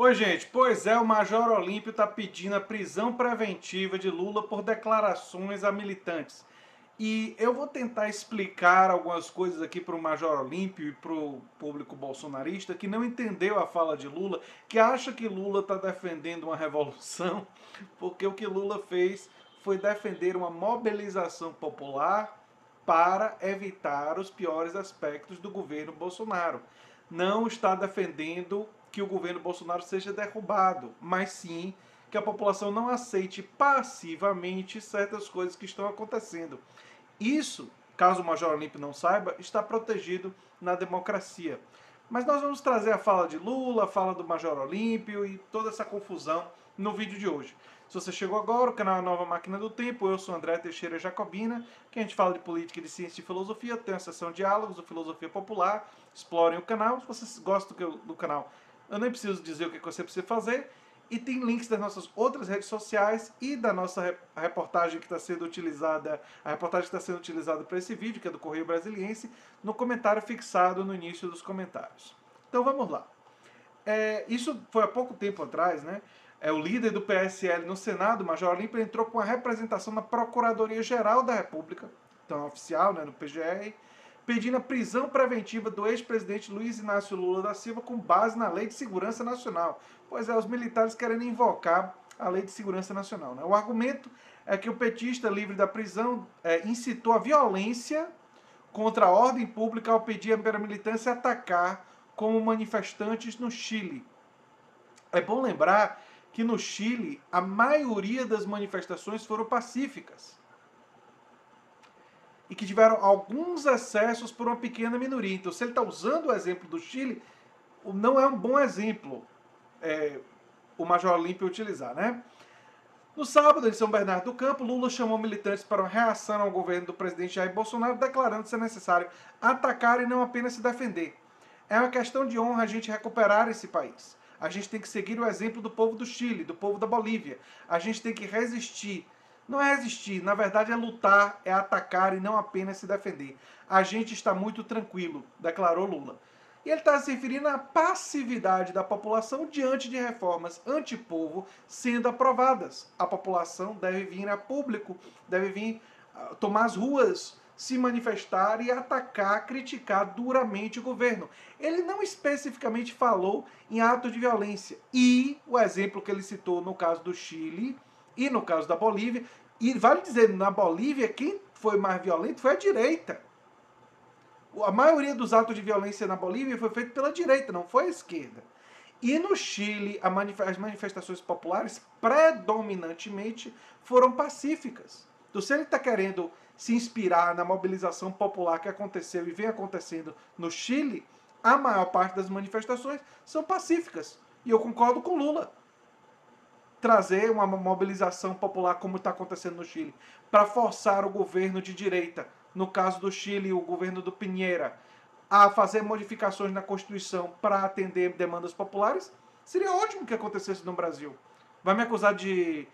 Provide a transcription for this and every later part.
Oi, gente. Pois é, o Major Olímpio está pedindo a prisão preventiva de Lula por declarações a militantes. E eu vou tentar explicar algumas coisas aqui para o Major Olímpio e para o público bolsonarista que não entendeu a fala de Lula, que acha que Lula está defendendo uma revolução, porque o que Lula fez foi defender uma mobilização popular para evitar os piores aspectos do governo Bolsonaro. Não está defendendo que o governo Bolsonaro seja derrubado, mas sim que a população não aceite passivamente certas coisas que estão acontecendo. Isso, caso o Major Olímpio não saiba, está protegido na democracia. Mas nós vamos trazer a fala de Lula, a fala do Major Olímpio e toda essa confusão no vídeo de hoje. Se você chegou agora, o canal é Nova Máquina do Tempo, eu sou André Teixeira Jacobina, que a gente fala de política, de ciência e filosofia, tem a seção Diálogos, do Filosofia Popular, explorem o canal, se vocês gostam do canal, eu nem preciso dizer o que você precisa fazer, e tem links das nossas outras redes sociais e da nossa reportagem que está sendo utilizada, a reportagem que está sendo utilizada para esse vídeo, que é do Correio Brasiliense, no comentário fixado no início dos comentários. Então vamos lá. Isso foi há pouco tempo atrás, né? O líder do PSL no Senado, Major Olímpio, entrou com a representação na Procuradoria-Geral da República, então oficial, né, no PGR, pedindo a prisão preventiva do ex-presidente Luiz Inácio Lula da Silva com base na Lei de Segurança Nacional. Pois é, os militares querendo invocar a Lei de Segurança Nacional. Né? O argumento é que o petista livre da prisão incitou a violência contra a ordem pública ao pedir à militância atacar como manifestantes no Chile. É bom lembrar que no Chile a maioria das manifestações foram pacíficas e que tiveram alguns excessos por uma pequena minoria. Então, se ele está usando o exemplo do Chile, não é um bom exemplo o Major Olímpio utilizar, né? No sábado, em São Bernardo do Campo, Lula chamou militantes para uma reação ao governo do presidente Jair Bolsonaro, declarando ser necessário atacar e não apenas se defender. É uma questão de honra a gente recuperar esse país. A gente tem que seguir o exemplo do povo do Chile, do povo da Bolívia. A gente tem que resistir. Não é resistir, na verdade é lutar, é atacar e não apenas se defender. A gente está muito tranquilo, declarou Lula. E ele está se referindo à passividade da população diante de reformas antipovo sendo aprovadas. A população deve vir a público, deve vir tomar as ruas, se manifestar e atacar, criticar duramente o governo. Ele não especificamente falou em atos de violência. E o exemplo que ele citou no caso do Chile e no caso da Bolívia, e vale dizer, na Bolívia, quem foi mais violento foi a direita. A maioria dos atos de violência na Bolívia foi feita pela direita, não foi a esquerda. E no Chile, as manifestações populares predominantemente foram pacíficas. Então, se ele está querendo se inspirar na mobilização popular que aconteceu e vem acontecendo no Chile, a maior parte das manifestações são pacíficas. E eu concordo com Lula. Trazer uma mobilização popular como está acontecendo no Chile, para forçar o governo de direita, no caso do Chile, o governo do Piñera, a fazer modificações na Constituição para atender demandas populares, seria ótimo que acontecesse no Brasil. Vai me acusar de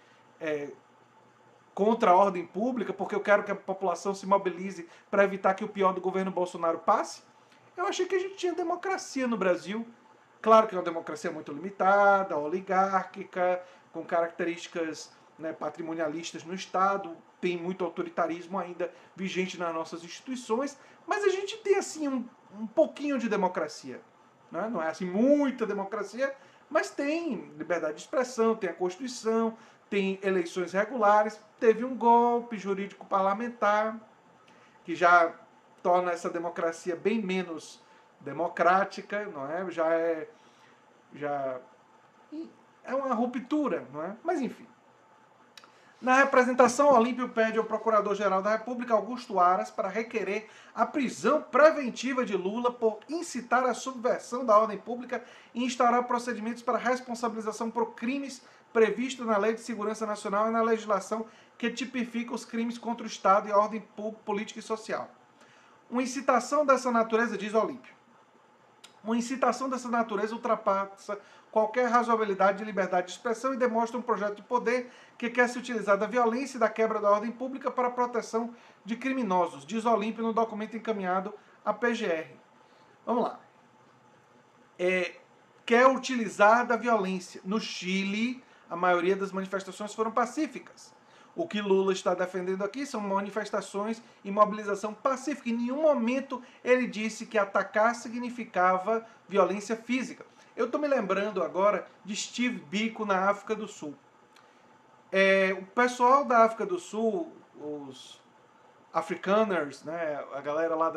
contra a ordem pública, porque eu quero que a população se mobilize para evitar que o pior do governo Bolsonaro passe? Eu achei que a gente tinha democracia no Brasil. Claro que é uma democracia muito limitada, oligárquica, com características patrimonialistas no Estado, tem muito autoritarismo ainda vigente nas nossas instituições, mas a gente tem assim um pouquinho de democracia. Né? Não é assim muita democracia, mas tem liberdade de expressão, tem a Constituição, tem eleições regulares, teve um golpe jurídico parlamentar, que já torna essa democracia bem menos democrática, não é? Já é uma ruptura, não é? Mas enfim. Na representação, Olímpio pede ao Procurador-Geral da República, Augusto Aras, para requerer a prisão preventiva de Lula por incitar a subversão da ordem pública e instaurar procedimentos para responsabilização por crimes previstos na Lei de Segurança Nacional e na legislação que tipifica os crimes contra o Estado e a ordem política e social. Uma incitação dessa natureza, diz Olímpio, uma incitação dessa natureza ultrapassa qualquer razoabilidade de liberdade de expressão e demonstra um projeto de poder que quer se utilizar da violência e da quebra da ordem pública para a proteção de criminosos, diz Olímpio no documento encaminhado à PGR. Vamos lá. quer utilizar da violência. No Chile, a maioria das manifestações foram pacíficas. O que Lula está defendendo aqui são manifestações e mobilização pacífica. Em nenhum momento ele disse que atacar significava violência física. Eu estou me lembrando agora de Steve Biko na África do Sul. O pessoal da África do Sul, os Afrikaners, né, a galera lá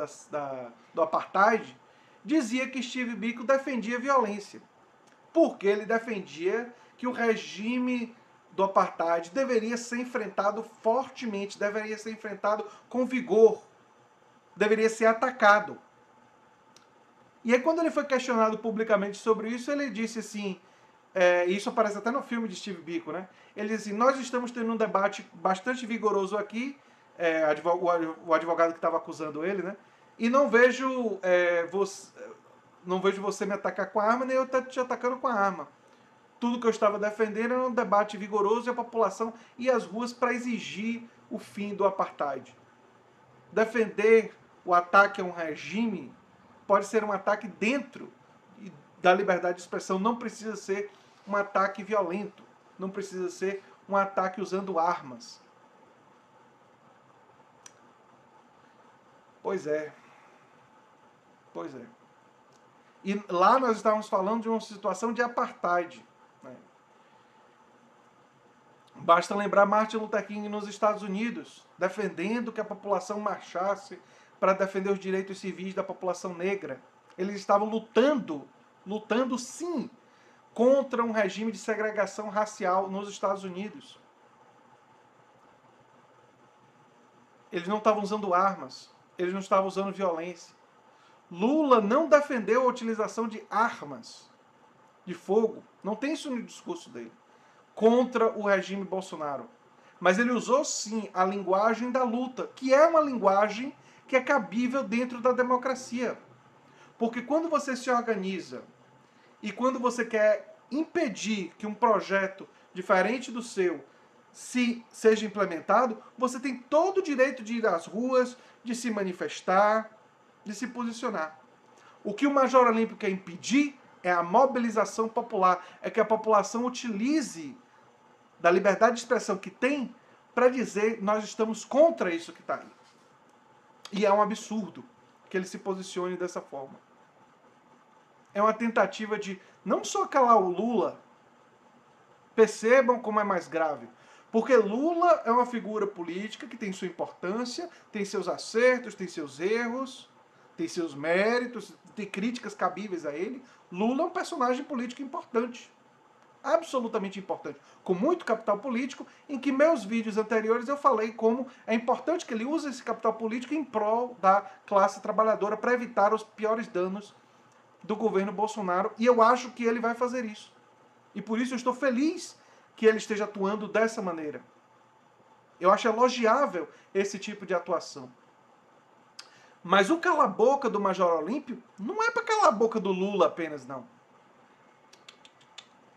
do Apartheid, dizia que Steve Biko defendia violência. Porque ele defendia que o regime do Apartheid deveria ser enfrentado fortemente, deveria ser enfrentado com vigor, deveria ser atacado. E aí quando ele foi questionado publicamente sobre isso, ele disse assim, isso aparece até no filme de Steve Biko, né? Ele disse assim, nós estamos tendo um debate bastante vigoroso aqui, o advogado que estava acusando ele, né? E não vejo você me atacar com a arma, nem eu te atacando com a arma. Tudo que eu estava defendendo era um debate vigoroso e a população ia às ruas para exigir o fim do apartheid. Defender o ataque a um regime pode ser um ataque dentro da liberdade de expressão, não precisa ser um ataque violento, não precisa ser um ataque usando armas. Pois é. Pois é. E lá nós estávamos falando de uma situação de apartheid. Né? Basta lembrar Martin Luther King nos Estados Unidos, defendendo que a população marchasse para defender os direitos civis da população negra. Eles estavam lutando sim, contra um regime de segregação racial nos Estados Unidos. Eles não estavam usando armas, eles não estavam usando violência. Lula não defendeu a utilização de armas de fogo, não tem isso no discurso dele, contra o regime Bolsonaro. Mas ele usou sim a linguagem da luta, que é uma linguagem que é cabível dentro da democracia. Porque quando você se organiza e quando você quer impedir que um projeto diferente do seu seja implementado, você tem todo o direito de ir às ruas, de se manifestar, de se posicionar. O que o Major Olímpio quer impedir é a mobilização popular, é que a população utilize da liberdade de expressão que tem para dizer nós estamos contra isso que está aí. E é um absurdo que ele se posicione dessa forma. É uma tentativa de não só calar o Lula, percebam como é mais grave. Porque Lula é uma figura política que tem sua importância, tem seus acertos, tem seus erros, tem seus méritos, tem críticas cabíveis a ele. Lula é um personagem político importante. Absolutamente importante. Com muito capital político, em que meus vídeos anteriores eu falei como é importante que ele use esse capital político em prol da classe trabalhadora para evitar os piores danos do governo Bolsonaro. E eu acho que ele vai fazer isso. E por isso eu estou feliz que ele esteja atuando dessa maneira. Eu acho elogiável esse tipo de atuação. Mas o cala-boca do Major Olímpio não é para calar a boca do Lula apenas, não.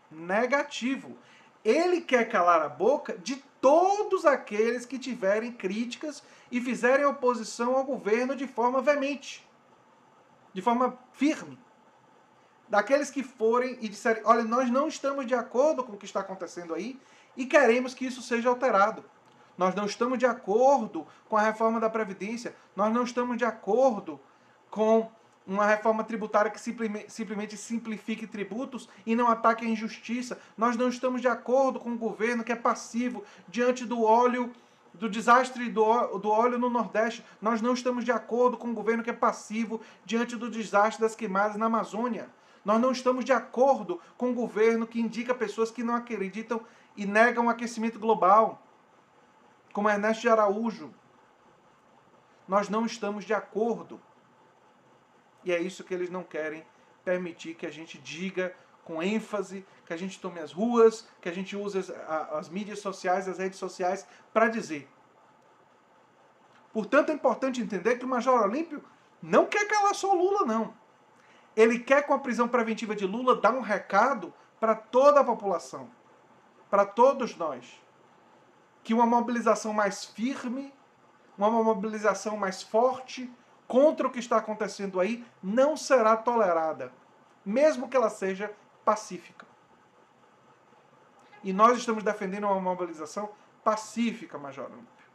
Negativo. Ele quer calar a boca de todos aqueles que tiverem críticas e fizerem oposição ao governo de forma veemente, de forma firme. Daqueles que forem e disserem, olha, nós não estamos de acordo com o que está acontecendo aí e queremos que isso seja alterado. Nós não estamos de acordo com a reforma da Previdência, nós não estamos de acordo com uma reforma tributária que simplesmente simplifique tributos e não ataque a injustiça. Nós não estamos de acordo com um governo que é passivo diante do desastre do óleo no Nordeste. Nós não estamos de acordo com um governo que é passivo diante do desastre das queimadas na Amazônia. Nós não estamos de acordo com um governo que indica pessoas que não acreditam e negam o aquecimento global, como Ernesto de Araújo. Nós não estamos de acordo. E é isso que eles não querem permitir que a gente diga com ênfase, que a gente tome as ruas, que a gente use as mídias sociais, as redes sociais para dizer. Portanto, é importante entender que o Major Olímpio não quer calar só o Lula, não. Ele quer, com a prisão preventiva de Lula, dar um recado para toda a população, para todos nós, que uma mobilização mais firme, uma mobilização mais forte contra o que está acontecendo aí não será tolerada, mesmo que ela seja pacífica. E nós estamos defendendo uma mobilização pacífica, Major Olímpio.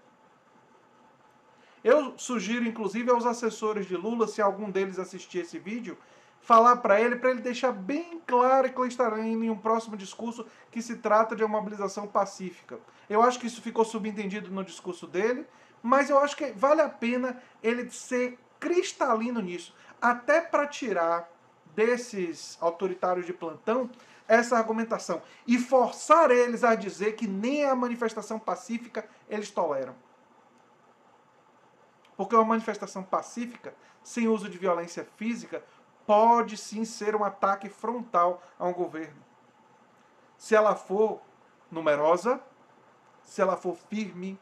Eu sugiro, inclusive, aos assessores de Lula, se algum deles assistir esse vídeo, falar para ele deixar bem claro e cristalino em um próximo discurso que se trata de uma mobilização pacífica. Eu acho que isso ficou subentendido no discurso dele, mas eu acho que vale a pena ele ser cristalino nisso, até para tirar desses autoritários de plantão essa argumentação e forçar eles a dizer que nem a manifestação pacífica eles toleram. Porque uma manifestação pacífica, sem uso de violência física, pode sim ser um ataque frontal a um governo. Se ela for numerosa, se ela for firme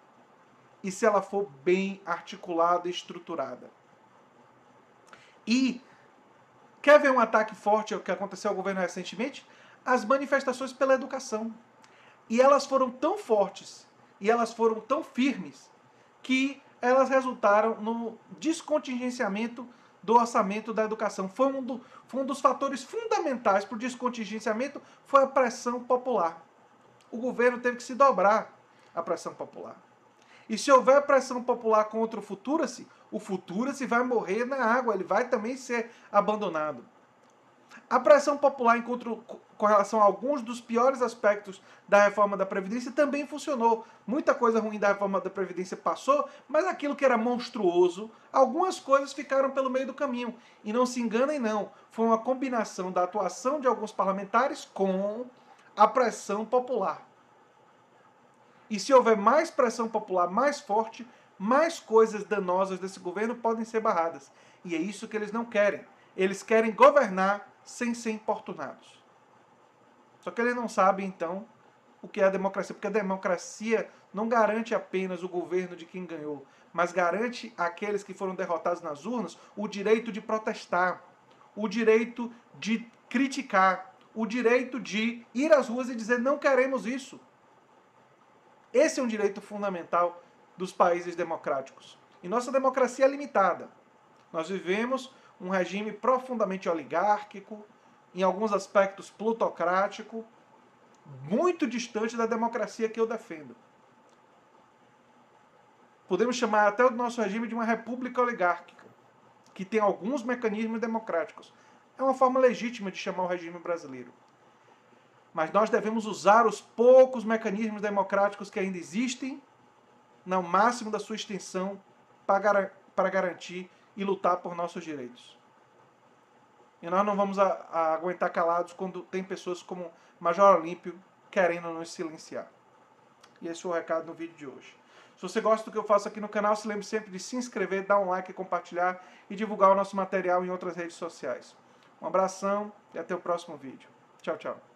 e se ela for bem articulada e estruturada. E quer ver um ataque forte, o que aconteceu ao governo recentemente? As manifestações pela educação. E elas foram tão fortes e elas foram tão firmes que elas resultaram no descontingenciamento do orçamento da educação. Foi um dos fatores fundamentais para o descontingenciamento, foi a pressão popular. O governo teve que se dobrar à pressão popular. E se houver pressão popular contra o Futura-se vai morrer na água, ele vai também ser abandonado. A pressão popular com relação a alguns dos piores aspectos da reforma da Previdência também funcionou. Muita coisa ruim da reforma da Previdência passou, mas aquilo que era monstruoso, algumas coisas ficaram pelo meio do caminho. E não se enganem não, foi uma combinação da atuação de alguns parlamentares com a pressão popular. E se houver mais pressão popular mais forte, mais coisas danosas desse governo podem ser barradas. E é isso que eles não querem. Eles querem governar sem ser importunados. Só que eles não sabem, então, o que é a democracia. Porque a democracia não garante apenas o governo de quem ganhou, mas garante àqueles que foram derrotados nas urnas o direito de protestar, o direito de criticar, o direito de ir às ruas e dizer não queremos isso. Esse é um direito fundamental dos países democráticos. E nossa democracia é limitada. Nós vivemos um regime profundamente oligárquico, em alguns aspectos plutocrático, muito distante da democracia que eu defendo. Podemos chamar até o nosso regime de uma república oligárquica, que tem alguns mecanismos democráticos. É uma forma legítima de chamar o regime brasileiro. Mas nós devemos usar os poucos mecanismos democráticos que ainda existem, no máximo da sua extensão, para garantir e lutar por nossos direitos. E nós não vamos aguentar calados quando tem pessoas como Major Olímpio querendo nos silenciar. E esse foi o recado no vídeo de hoje. Se você gosta do que eu faço aqui no canal, se lembre sempre de se inscrever, dar um like, compartilhar e divulgar o nosso material em outras redes sociais. Um abração e até o próximo vídeo. Tchau, tchau.